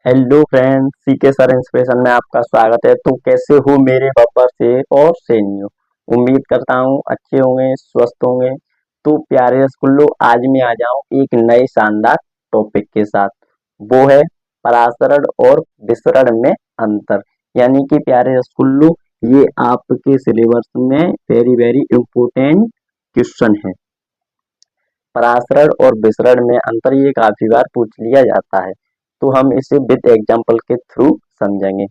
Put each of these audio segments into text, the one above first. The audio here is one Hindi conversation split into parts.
Hello friends, CK sir inspiration में आपका स्वागत है। तो कैसे हो मेरे बब्बर से और सेनियो। उम्मीद करता हूँ अच्छे होंगे, स्वस्थ होंगे। तो प्यारे रसगुल्लो, आज मैं आ जाऊँ एक नए शानदार टॉपिक के साथ। वो है पराशरण और विसरण में अंतर। यानी कि प्यारे रसगुल्लो, ये आपके सिलेबस में वेरी वेरी इम्पोर्टेंट क्वेश्चन है। पराशरण और विसरण में अंतर ये काफी बार पूछ लिया जाता है, तो हम इसे विद एग्जाम्पल के थ्रू समझेंगे।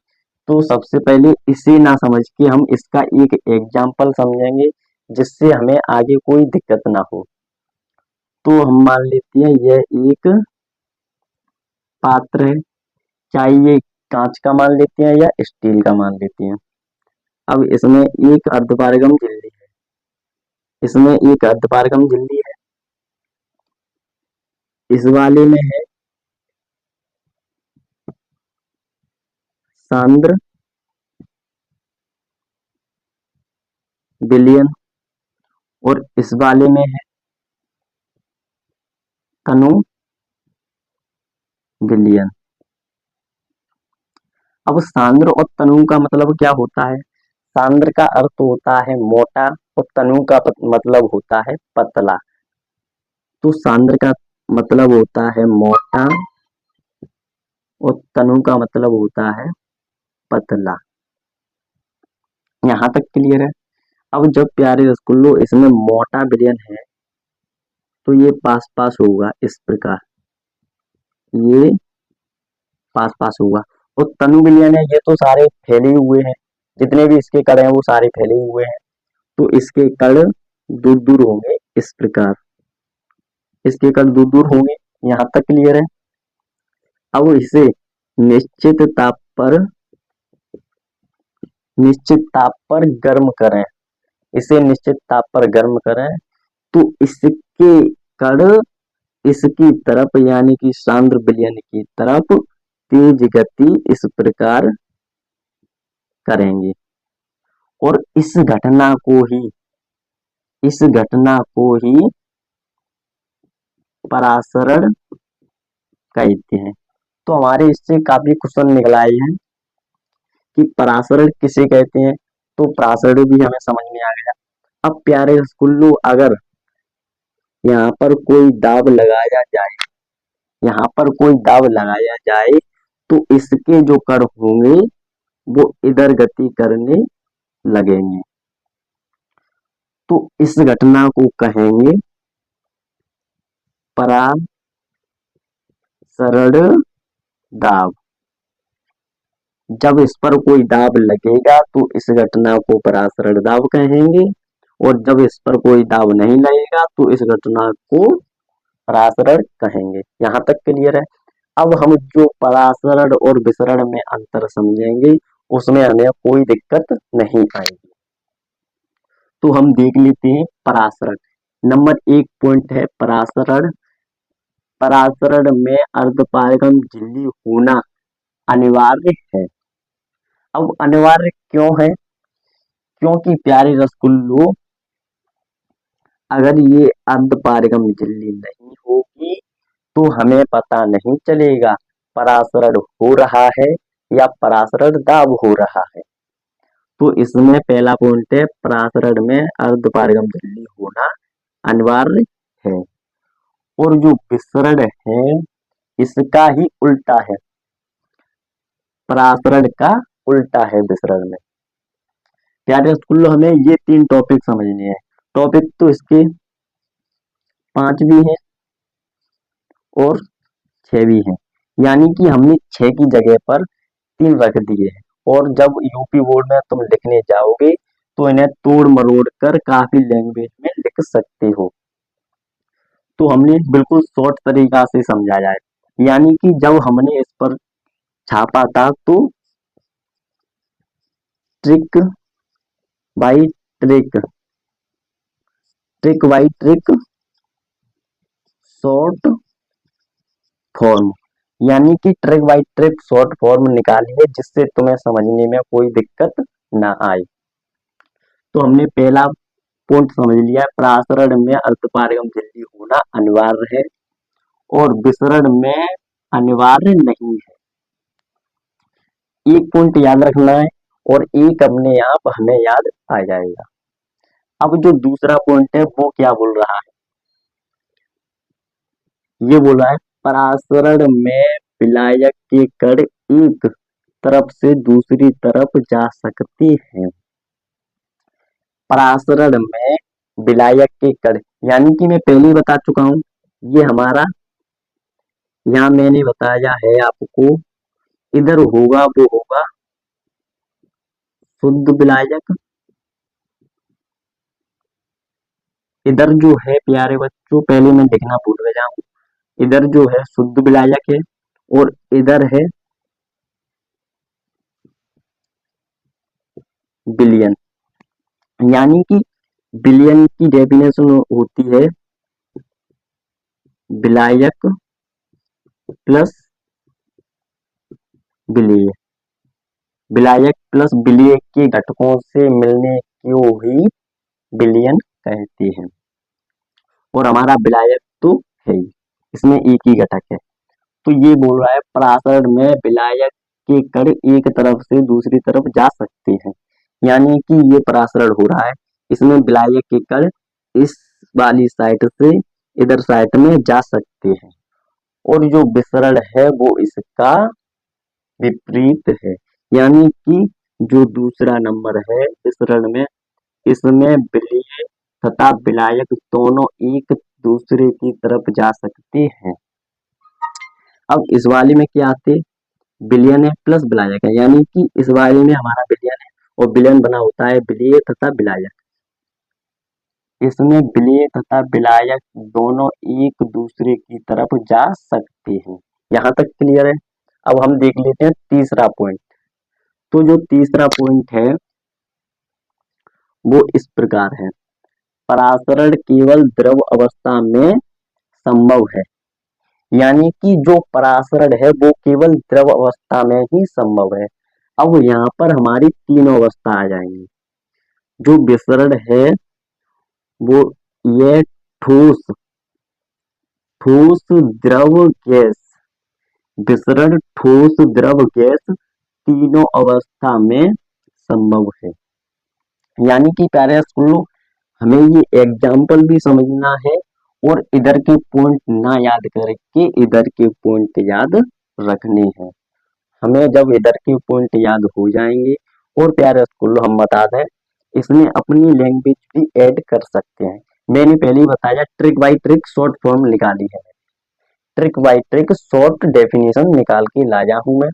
तो सबसे पहले इसे ना समझ के हम इसका एक एग्जाम्पल समझेंगे, जिससे हमें आगे कोई दिक्कत ना हो। तो हम मान लेते हैं यह एक पात्र है, चाहे ये कांच का मान लेते हैं या स्टील का मान लेते हैं। अब इसमें एक अर्धपारगम झिल्ली है, इसमें एक अर्धपारगम झिल्ली है, इस वाले में है सांद्र विलयन, और इस वाले में है तनु विलयन। अब सांद्र और तनु का मतलब क्या होता है? सांद्र का अर्थ होता है मोटा और तनु का मतलब होता है पतला। तो सांद्र का मतलब होता है मोटा और तनु का मतलब होता है पतला। यहाँ तक क्लियर है। अब जब प्यारे रसगुल्लो इसमें मोटा विलयन है, तो ये पास पास होगा इस प्रकार, ये पास पास होगा। और तनु विलयन है, ये तो सारे फैले हुए हैं, जितने भी इसके कण हैं वो सारे फैले हुए हैं। तो इसके कण दूर दूर होंगे इस प्रकार, इसके कण दूर दूर होंगे। यहाँ तक क्लियर है। अब इसे निश्चित ताप पर निश्चित ताप पर गर्म करें, इसे निश्चित ताप पर गर्म करें, तो इसके कण इसकी तरफ यानी कि सांद्र विलयन की तरफ तेज गति इस प्रकार करेंगे। और इस घटना को ही परासरण कहते हैं। तो हमारे इससे काफी क्वेश्चन निकल आए हैं कि परासरण किसे कहते हैं। तो परासरण भी हमें समझ में आ गया। अब प्यारे रसगुल्लो, अगर यहाँ पर कोई दाब लगाया जाए, यहाँ पर कोई दाब लगाया जाए, तो इसके जो कण होंगे वो इधर गति करने लगेंगे। तो इस घटना को कहेंगे परासरण दाब। जब इस पर कोई दाब लगेगा तो इस घटना को परासरण दाब कहेंगे, और जब इस पर कोई दाब नहीं लगेगा तो इस घटना को परासरण कहेंगे। यहाँ तक क्लियर है। अब हम जो परासरण और विसरण में अंतर समझेंगे, उसमें हमें कोई दिक्कत नहीं आएगी। तो हम देख लेते हैं परासरण। नंबर 1 पॉइंट है परासरण। परासरण में अर्धपारगम झिल्ली होना अनिवार्य है। अब अनिवार्य क्यों है? क्योंकि प्यारे रसगुल्लो, अगर ये अर्धपारगम झिल्ली नहीं होगी तो हमें पता नहीं चलेगा परासरण हो रहा है या परासरण दाब हो रहा है। तो इसमें पहला पॉइंट है परासरण में अर्धपारगम झिल्ली होना अनिवार्य है। और जो विसरण है, इसका ही उल्टा है, परासरण का उल्टा है विसरण में। प्यारे स्कूल, हमें ये 3 टॉपिक समझने हैं। टॉपिक तो इसके 5 भी हैं और 6 भी हैं, यानी कि हमने 6 की जगह पर 3 रख दिए हैं। और जब यूपी बोर्ड में तुम लिखने जाओगे तो इन्हें तोड़ मरोड़ कर काफी लैंग्वेज में लिख सकते हो। तो हमने बिल्कुल शॉर्ट तरीका से समझाया है। यानी कि जब हमने इस पर छापा था तो trick by trick, trick by trick short form, यानी कि trick by trick short form निकालिए, जिससे तुम्हें समझने में कोई दिक्कत ना आए। तो हमने पहला पॉइंट समझ लिया, परासरण में अर्धपारगम झिल्ली होना अनिवार्य है और विसरण में अनिवार्य नहीं है। एक पॉइंट याद रखना है और एक अपने आप हमें याद आ जाएगा। अब जो दूसरा पॉइंट है वो क्या बोल रहा है, ये बोल रहा है परासरण में विलायक के कण एक तरफ से दूसरी तरफ जा सकते हैं। परासरण में विलायक के कण, यानी कि मैं पहले ही बता चुका हूं, ये हमारा, यहाँ मैंने बताया है आपको, इधर होगा वो होगा शुद्ध विलायक, इधर जो है प्यारे बच्चों, पहले मैं लिखना भूल गया हूँ, इधर जो है शुद्ध विलायक है और इधर है विलयन। यानी कि विलयन की डेफिनेशन होती है विलायक प्लस विलेय, विलायक प्लस विलेय के घटकों से मिलने को ही विलयन कहते हैं। और हमारा विलायक तो है ही, इसमें एक ही घटक है। तो ये बोल रहा है परासरण में विलायक के कण एक तरफ से दूसरी तरफ जा सकते हैं, यानी कि ये परासरण हो रहा है, इसमें विलायक के कण इस वाली साइड से इधर साइड में जा सकते हैं, और जो विसरण है वो इसका विपरीत है। यानी कि जो दूसरा नंबर है विसरण में, इसमें विलेय तथा विलायक दोनों एक दूसरे की तरफ जा सकते हैं। अब इस वाले में क्या आते, विलयन है प्लस विलायक है, यानी कि इस वाले में हमारा विलयन है और विलयन बना होता है विलेय तथा विलायक, इसमें विलेय तथा विलायक दोनों एक दूसरे की तरफ जा सकते हैं। यहाँ तक क्लियर है। अब हम देख लेते हैं तीसरा पॉइंट। तो जो तीसरा पॉइंट है वो इस प्रकार है, परासरण केवल द्रव अवस्था में संभव है। यानी कि जो परासरण है वो केवल द्रव अवस्था में ही संभव है। अब यहाँ पर हमारी तीनों अवस्था आ जाएंगी। जो विसरण है वो ये ठोस, ठोस द्रव गैस, विसरण ठोस द्रव गैस तीनों अवस्था में संभव है। यानी कि प्यारे स्कूलों, हमें ये एग्जाम्पल भी समझना है और इधर के पॉइंट ना याद करके इधर के पॉइंट याद रखने हैं। हमें जब इधर के पॉइंट याद हो जाएंगे, और प्यारे स्कूलों हम बता दें, इसमें अपनी लैंग्वेज भी ऐड कर सकते हैं। मैंने पहले ही बताया trick bye trick short form निकाली है, trick bye trick short definition निकाल के लाया हूं मैं,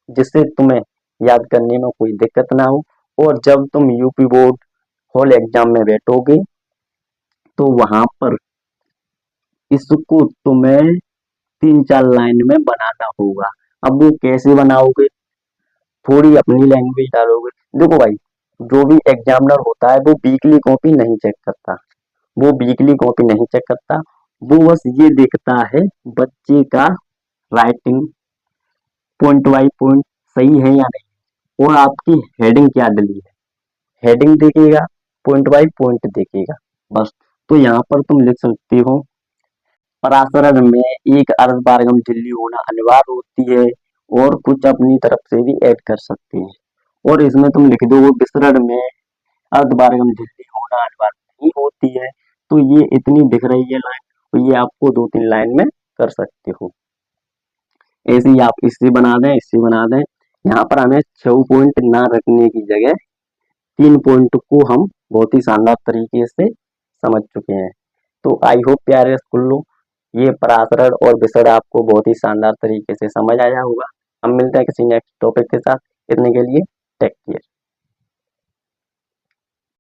जिससे तुम्हें याद करने में कोई दिक्कत ना हो। और जब तुम यूपी बोर्ड हॉल एग्जाम में बैठोगे तो वहां पर इसको तुम्हें 3-4 लाइन में बनाना होगा। अब वो कैसे बनाओगे, थोड़ी अपनी लैंग्वेज डालोगे। देखो भाई, जो भी एग्जामिनर होता है वो वीकली कॉपी नहीं चेक करता, वो वीकली कॉपी नहीं चेक करता, वो बस ये देखता है बच्चे का राइटिंग पॉइंट बाई पॉइंट सही है या नहीं, और आपकी हेडिंग क्या डली है, हेडिंग देखेगा, पॉइंट बाई पॉइंट देखेगा, बस। तो यहाँ पर तुम लिख सकते हो परासरण में एक अर्धपारगम झिल्ली होना अनिवार्य होती है, और कुछ अपनी तरफ से भी ऐड कर सकते हैं। और इसमें तुम लिख दो विसरण में अर्धपारगम झिल्ली होना अनिवार्य नहीं होती है। तो ये इतनी दिख रही है लाइन, तो ये आपको 2-3 लाइन में कर सकते हो। ऐसे ही आप इससे बना दें, इससे बना दें। यहाँ पर हमें 6 पॉइंट ना रखने की जगह 3 पॉइंट को हम बहुत ही शानदार तरीके से समझ चुके हैं। तो आई होप प्यारे स्कूलों, ये परासरण और विसरण आपको बहुत ही शानदार तरीके से समझ आया होगा। हम मिलते हैं किसी नेक्स्ट टॉपिक के साथ, इतने के लिए टेक केयर।